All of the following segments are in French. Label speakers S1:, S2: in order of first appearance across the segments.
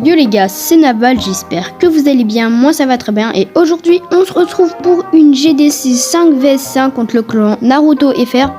S1: Yo les gars, c'est Naval, j'espère que vous allez bien, moi ça va très bien et aujourd'hui on se retrouve pour une GDC 5 vs 5 contre le clan Naruto FR.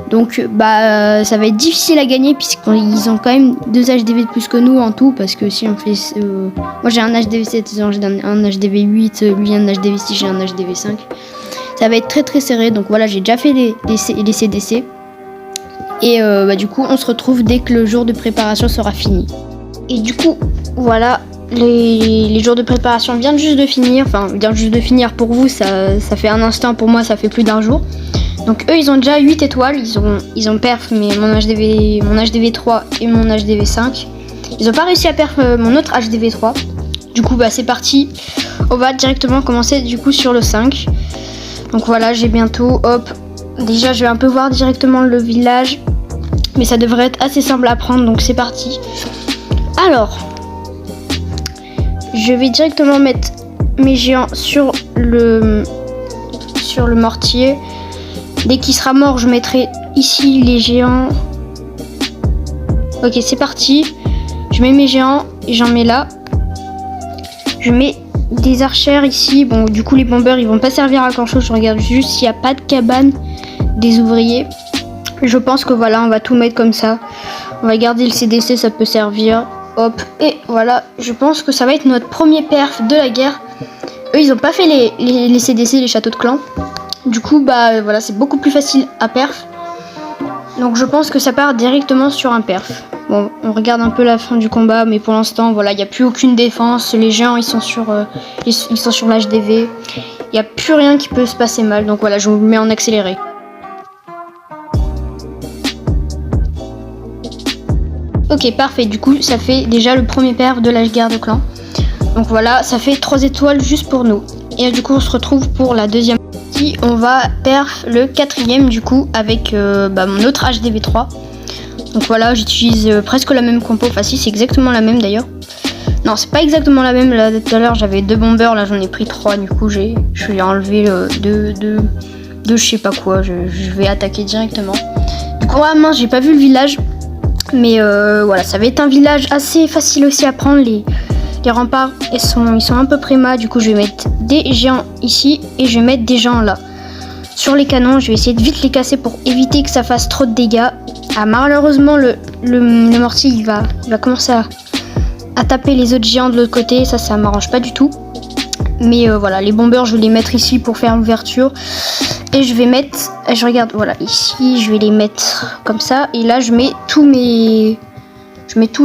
S1: Donc ça va être difficile à gagner puisqu'ils ont quand même 2 HDV de plus que nous en tout, parce que si on fait... moi j'ai un HDV 7, j'ai un HDV 8, lui un HDV 6, j'ai un HDV 5. Ça va être très très serré, donc voilà, j'ai déjà fait les CDC. Et du coup on se retrouve dès que le jour de préparation sera fini. Et du coup, voilà, les jours de préparation viennent juste de finir. Enfin, viennent juste de finir pour vous, ça fait un instant, pour moi ça fait plus d'un jour. Donc eux ils ont déjà 8 étoiles, ils ont perf mais mon HDV 3 et mon HDV 5. Ils ont pas réussi à perf mon autre HDV 3. Du coup c'est parti, on va directement commencer du coup sur le 5. Donc voilà, j'ai bientôt, hop, déjà je vais un peu voir directement le village. Mais ça devrait être assez simple à prendre, donc c'est parti. Alors, je vais directement mettre mes géants sur le mortier. Dès qu'il sera mort, je mettrai ici les géants. Ok, c'est parti. Je mets mes géants et j'en mets là. Je mets des archères ici. Bon, du coup, les bombeurs, ils vont pas servir à grand chose. Je regarde juste s'il n'y a pas de cabane des ouvriers. Je pense que voilà, on va tout mettre comme ça. On va garder le CDC, ça peut servir. Hop, et voilà, je pense que ça va être notre premier perf de la guerre. Eux, ils ont pas fait les CDC, les châteaux de clan. Du coup, voilà, c'est beaucoup plus facile à perf. Donc je pense que ça part directement sur un perf. Bon, on regarde un peu la fin du combat, mais pour l'instant, voilà, il n'y a plus aucune défense. Les géants, ils sont sur l'HDV. Il n'y a plus rien qui peut se passer mal. Donc voilà, je vous le mets en accéléré. Ok, parfait, du coup ça fait déjà le premier perf de la guerre de clan. Donc voilà, ça fait 3 étoiles juste pour nous. Et du coup on se retrouve pour la deuxième partie. On va perf le 4ème du coup avec mon autre HDV 3. Donc voilà, j'utilise presque la même compo. Enfin si, c'est exactement la même d'ailleurs. Non, c'est pas exactement la même. Là tout à l'heure j'avais 2 bombers, là j'en ai pris 3. Du coup je vais enlever 2 je sais pas quoi. Je vais attaquer directement. Du coup mince, j'ai pas vu le village. Mais voilà, ça va être un village assez facile aussi à prendre. Les remparts, ils sont un peu prima. Du coup, je vais mettre des géants ici et je vais mettre des géants là. Sur les canons, je vais essayer de vite les casser pour éviter que ça fasse trop de dégâts. Ah, malheureusement, le mortier, il va commencer à taper les autres géants de l'autre côté. Ça m'arrange pas du tout. Mais voilà, les bombers, je vais les mettre ici pour faire l'ouverture. Et je vais mettre, je regarde, voilà, ici, je vais les mettre comme ça. Et là, je mets tout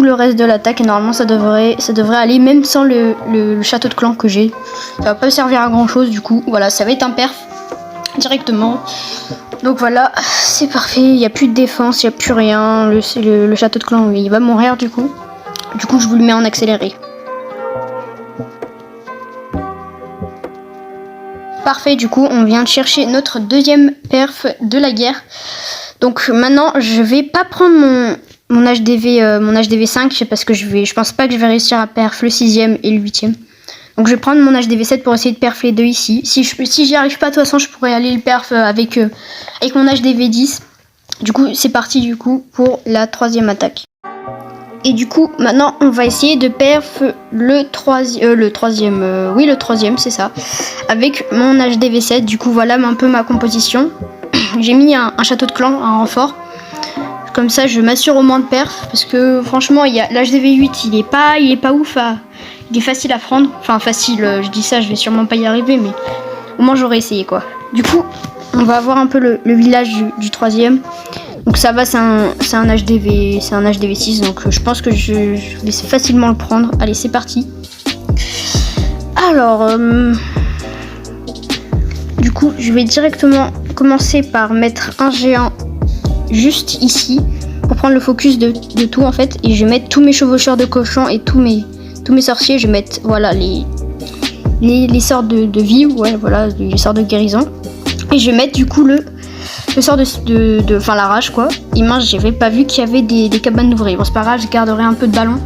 S1: le reste de l'attaque. Et normalement, ça devrait aller, même sans le château de clan que j'ai. Ça va pas servir à grand chose, du coup. Voilà, ça va être un perf directement. Donc voilà, c'est parfait. Il n'y a plus de défense, il n'y a plus rien. Le château de clan, il va mourir, du coup. Du coup, je vous le mets en accéléré. Parfait, du coup on vient de chercher notre deuxième perf de la guerre. Donc maintenant je vais pas prendre mon HDV 5 parce que je pense pas que je vais réussir à perf le 6ème et le 8ème. Donc je vais prendre mon HDV 7 pour essayer de perf les deux ici. Si j'y arrive pas, de toute façon je pourrais aller le perf avec mon HDV 10. Du coup c'est parti du coup pour la 3ème attaque. Et du coup, maintenant, on va essayer de perf le 3ème, c'est ça. Avec mon HDV 7, du coup, voilà un peu ma composition. J'ai mis un château de clan, un renfort. Comme ça, je m'assure au moins de perf. Parce que, franchement, l'HDV 8, il est pas ouf. Il est facile à prendre. Enfin, facile, je dis ça, je vais sûrement pas y arriver. Mais au moins, j'aurais essayé, quoi. Du coup, on va avoir un peu le village du 3ème. Donc ça va, c'est un HDV 6, donc je pense que je vais facilement le prendre. Allez, c'est parti. Alors, du coup, je vais directement commencer par mettre un géant juste ici pour prendre le focus de tout en fait. Et je vais mettre tous mes chevaucheurs de cochons et tous mes sorciers. Je vais mettre voilà les sorts de vie, ouais, voilà, les sorts de guérison. Et je vais mettre du coup le sort enfin la rage quoi. Et mince, j'avais pas vu qu'il y avait des cabanes d'ouvriers. Bon c'est pas grave, je garderai un peu de ballon.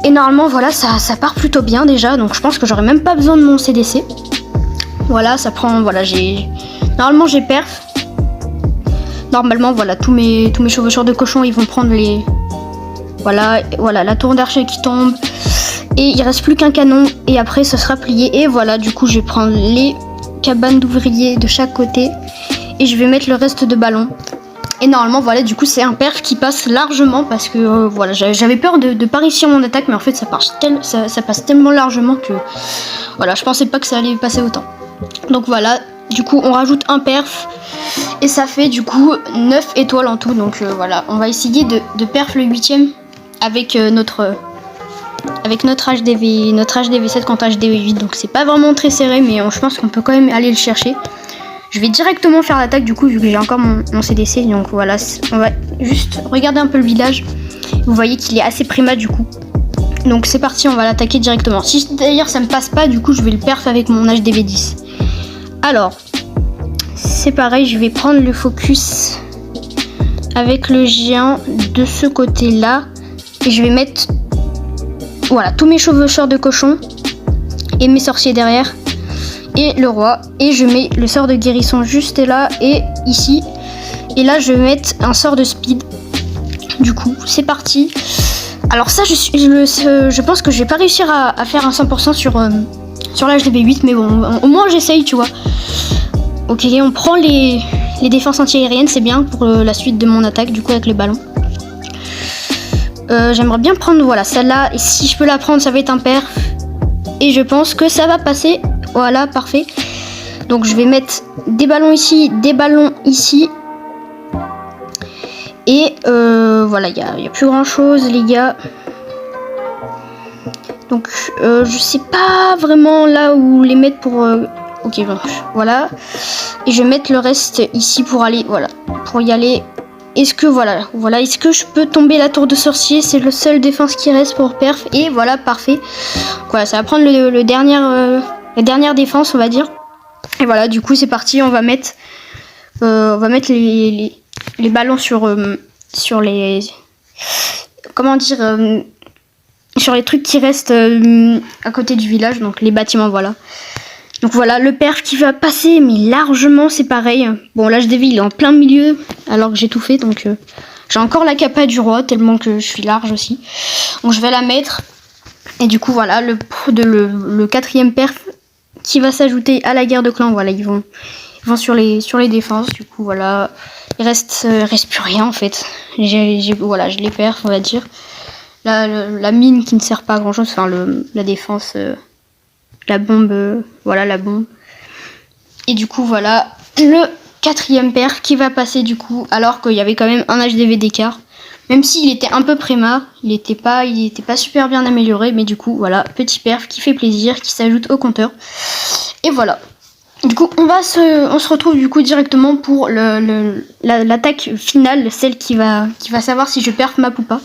S1: Et normalement voilà, ça part plutôt bien déjà. Donc je pense que j'aurai même pas besoin de mon CDC. Voilà, ça prend, voilà, normalement j'ai perf. Normalement voilà, tous mes chevaucheurs de cochons ils vont prendre Voilà, voilà la tour d'archer qui tombe. Et il reste plus qu'un canon. Et après, ça sera plié. Et voilà, du coup, je vais prendre les cabanes d'ouvriers de chaque côté. Et je vais mettre le reste de ballons. Et normalement, voilà, du coup, c'est un perf qui passe largement. Parce que, voilà, j'avais peur de pas réussir mon attaque. Mais en fait, ça passe tellement largement que... Voilà, je pensais pas que ça allait passer autant. Donc voilà, du coup, on rajoute un perf. Et ça fait, du coup, 9 étoiles en tout. Donc voilà, on va essayer de perf le 8ème avec notre HDV7 contre HDV8. Donc c'est pas vraiment très serré. Mais je pense qu'on peut quand même aller le chercher. Je vais directement faire l'attaque du coup vu que j'ai encore mon CDC. Donc voilà, on va juste regarder un peu le village. Vous voyez qu'il est assez primat du coup. Donc c'est parti, on va l'attaquer directement. Si d'ailleurs ça me passe pas, du coup je vais le perf avec mon HDV10. Alors, c'est pareil, je vais prendre le focus avec le géant de ce côté là. Et je vais mettre voilà tous mes chevaucheurs de cochon et mes sorciers derrière. Et le roi, et je mets le sort de guérison juste là et ici, et là je vais mettre un sort de speed. Du coup c'est parti. Alors ça je pense que je vais pas réussir à faire un 100% sur l'HDV8, mais bon au moins j'essaye, tu vois. Ok, on prend les défenses anti-aériennes, c'est bien pour la suite de mon attaque du coup avec les ballons. J'aimerais bien prendre voilà celle-là, et si je peux la prendre ça va être un perf. Et je pense que ça va passer. Voilà, parfait. Donc je vais mettre des ballons ici, des ballons ici. Et voilà, il n'y a plus grand chose les gars. Donc je sais pas vraiment là où les mettre pour... Ok, bon, voilà. Et je vais mettre le reste ici pour aller, voilà, pour y aller. Est-ce que voilà, est-ce que je peux tomber la tour de sorcier? C'est le seul défense qui reste pour perf. Et voilà, parfait. Donc, voilà, ça va prendre la dernière défense, on va dire. Et voilà, du coup c'est parti. On va mettre les ballons sur les, comment dire, sur les trucs qui restent à côté du village. Donc les bâtiments, voilà. Donc voilà, le perf qui va passer, mais largement, c'est pareil. Bon, l'HDV, il est en plein milieu, alors que j'ai tout fait. Donc, j'ai encore la capa du roi, tellement que je suis large aussi. Donc, je vais la mettre. Et du coup, voilà, le 4ème perf qui va s'ajouter à la guerre de clan. Voilà, ils vont sur les défenses. Du coup, voilà, il reste plus rien, en fait. Voilà, je les perf, on va dire. La mine qui ne sert pas à grand-chose. Enfin, la défense... la bombe, voilà la bombe. Et du coup voilà le 4ème perf qui va passer du coup, alors qu'il y avait quand même un HDV d'écart. Même s'il était un peu préma, il était pas super bien amélioré, mais du coup voilà, petit perf qui fait plaisir, qui s'ajoute au compteur. Et voilà. Du coup on se retrouve du coup directement pour l'attaque finale, celle qui va savoir si je perf map ou pas.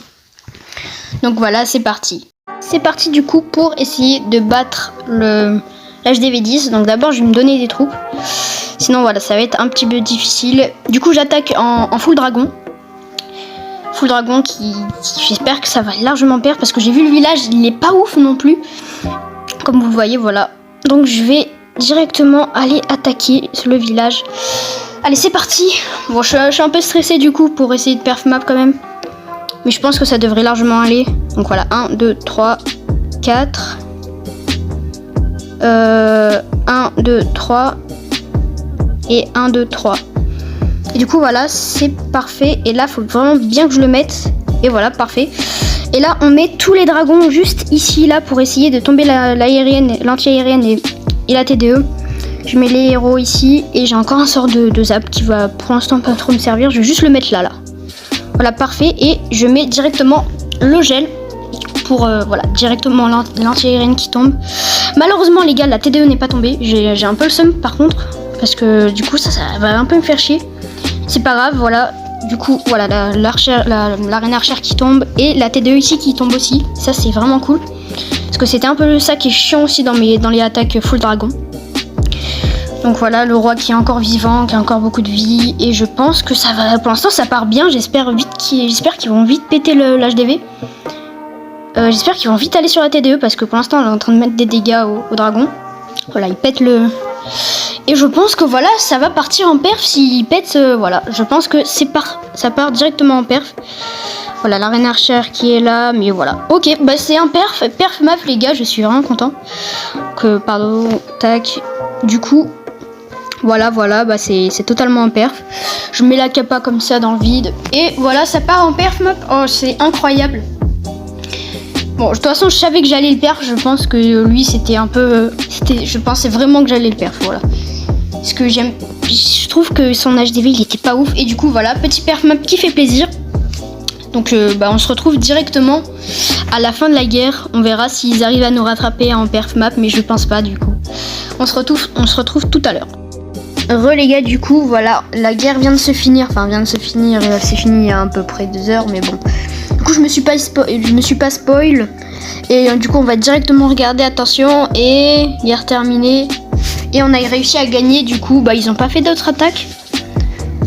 S1: Donc voilà, c'est parti. C'est parti du coup pour essayer de battre l'HDV10. Donc d'abord je vais me donner des troupes. Sinon voilà, ça va être un petit peu difficile. Du coup j'attaque en full dragon. Full dragon qui j'espère que ça va largement perdre. Parce que j'ai vu le village, il est pas ouf non plus. Comme vous le voyez, voilà. Donc je vais directement aller attaquer le village. Allez, c'est parti. Bon, je suis un peu stressé du coup pour essayer de perf map quand même. Mais je pense que ça devrait largement aller. Donc voilà, 1, 2, 3, 4. 1, 2, 3. Et 1, 2, 3. Et du coup, voilà, c'est parfait. Et là, il faut vraiment bien que je le mette. Et voilà, parfait. Et là, on met tous les dragons juste ici, là, pour essayer de tomber l'anti-aérienne et la TDE. Je mets les héros ici. Et j'ai encore un sort de zap qui va pour l'instant pas trop me servir. Je vais juste le mettre là. Voilà, parfait. Et je mets directement le gel pour voilà, directement l'anti-aérienne qui tombe. Malheureusement les gars, la TDE n'est pas tombée. J'ai un peu le seum par contre, parce que du coup ça va un peu me faire chier. C'est pas grave, voilà. Du coup voilà, l'arène archère qui tombe et la TDE ici qui tombe aussi. Ça c'est vraiment cool, parce que c'était un peu ça qui est chiant aussi dans les attaques full dragon. Donc voilà, le roi qui est encore vivant, qui a encore beaucoup de vie. Et je pense que ça va, pour l'instant ça part bien. J'espère qu'ils vont vite péter l'HDV. J'espère qu'ils vont vite aller sur la TDE, parce que pour l'instant on est en train de mettre des dégâts au dragon. Voilà, il pète le... Et je pense que voilà, ça va partir en perf s'il pète, voilà. Je pense que ça part directement en perf. Voilà, la reine Archer qui est là, mais voilà. Ok, bah c'est un perf map les gars, je suis vraiment content. Pardon, tac. Du coup, voilà, bah c'est totalement un perf. Je mets la capa comme ça dans le vide. Et voilà, ça part en perf map. Oh, c'est incroyable. Bon, de toute façon, je savais que j'allais le perf. Je pense que lui, c'était un peu... je pensais vraiment que j'allais le perf, voilà. Parce que je trouve que son HDV, il était pas ouf. Et du coup, voilà, petit perf map qui fait plaisir. Donc, on se retrouve directement à la fin de la guerre. On verra s'ils arrivent à nous rattraper en perf map, mais je pense pas, du coup. On se retrouve tout à l'heure. Les gars, du coup, voilà, la guerre vient de se finir. Enfin, elle s'est finie il y a à peu près 2 heures, mais bon. Du coup, je me suis pas spoil. Et du coup, on va directement regarder, attention. Et guerre terminée. Et on a réussi à gagner, du coup, ils ont pas fait d'autres attaques.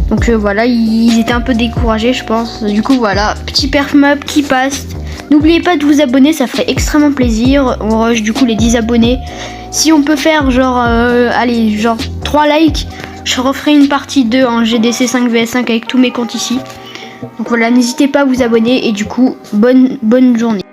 S1: Donc voilà, ils étaient un peu découragés, je pense. Du coup, voilà, petit perf map qui passe. N'oubliez pas de vous abonner, ça ferait extrêmement plaisir. On rush du coup les 10 abonnés. Si on peut faire genre 3 likes, je referai une partie 2 en GDC 5 vs 5 avec tous mes comptes ici. Donc voilà, n'hésitez pas à vous abonner et du coup, bonne journée.